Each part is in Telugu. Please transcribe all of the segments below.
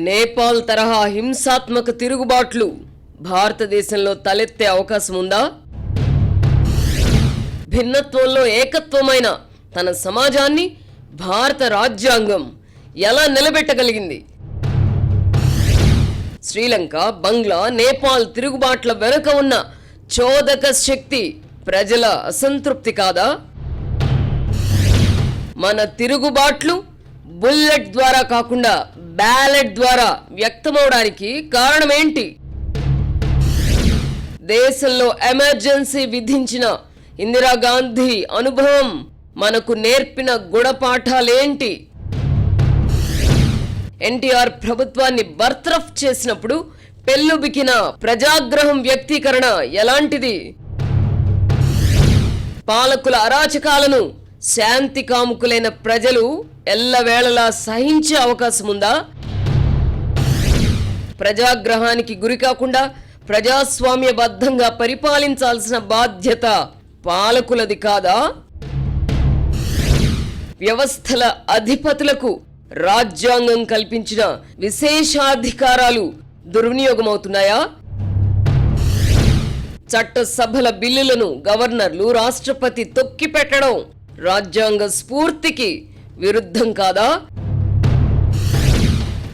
నేపాల్ తరహా హింసాత్మక తిరుగుబాట్లు భారతదేశంలో తలెత్తే అవకాశం ఉందా? భిన్నత్వంలో ఏకత్వమైన తన సమాజాన్ని భారత రాజ్యాంగం ఎలా నిలబెట్టగలిగింది? శ్రీలంక, బంగ్లా, నేపాల్ తిరుగుబాట్ల వెనుక ఉన్న చోదక శక్తి ప్రజల అసంతృప్తి కాదా? మన తిరుగుబాట్లు బుల్లెట్ ద్వారా కాకుండా బ్యాలెట్ ద్వారా వ్యక్తమవడానికి కారణమేంటి? దేశంలో ఎమర్జెన్సీ విధించిన ఇందిరాగాంధీ అనుభవం మనకు నేర్పిన గుణపాఠాలేంటి? ఎన్టీఆర్ ప్రభుత్వాన్ని బర్తరఫ్ చేసినప్పుడు పెల్లుబికిన ప్రజాగ్రహం వ్యక్తీకరణ ఎలాంటిది? పాలకుల అరాచకాలను శాంతి కాముకులైన ప్రజలు ఎల్లవేళలా సహించే అవకాశం ఉందా? ప్రజాగ్రహానికి గురి కాకుండా ప్రజాస్వామ్యబద్ధంగా పరిపాలించాల్సిన బాధ్యత పాలకులది కాదా? వ్యవస్థల అధిపతులకు రాజ్యాంగం కల్పించిన విశేషాధికారాలు దుర్వినియోగమవుతున్నాయా? చట్టసభల బిల్లులను గవర్నర్లు, రాష్ట్రపతి తొక్కిపెట్టడం రాజ్యాంగ స్ఫూర్తికి విరుద్ధం కాదా?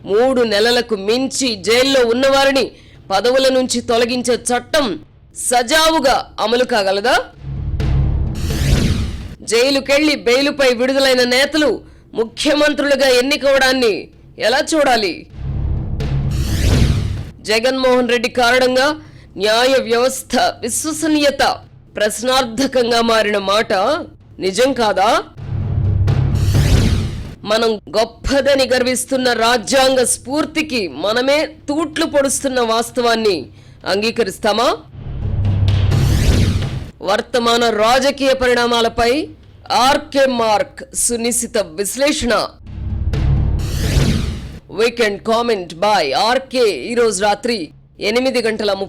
3 నెలలకు మించి జైల్లో ఉన్నవారిని పదవుల నుంచి తొలగించే చట్టం సజావుగా అమలు కాగలదా? జైలుకెళ్లి బెయిలుపై విడుదలైన నేతలు ముఖ్యమంత్రులుగా ఎన్నికవడాన్ని ఎలా చూడాలి? జగన్మోహన్ రెడ్డి కారణంగా న్యాయ వ్యవస్థ విశ్వసనీయత ప్రశ్నార్థకంగా మారిన మాట నిజం కాదా? మనం గొప్పదని గర్విస్తున్న రాజ్యాంగ స్ఫూర్తికి మనమే తూట్లు పొడుస్తున్న వాస్తవాన్ని అంగీకరిస్తామా? వర్తమాన రాజకీయ పరిణామాలపై ఆర్కే మార్క్ సునిశిత విశ్లేషణ. వీకెండ్ కామెంట్ బై ఆర్కే ఈరోజు రాత్రి 8:30 గంటలకు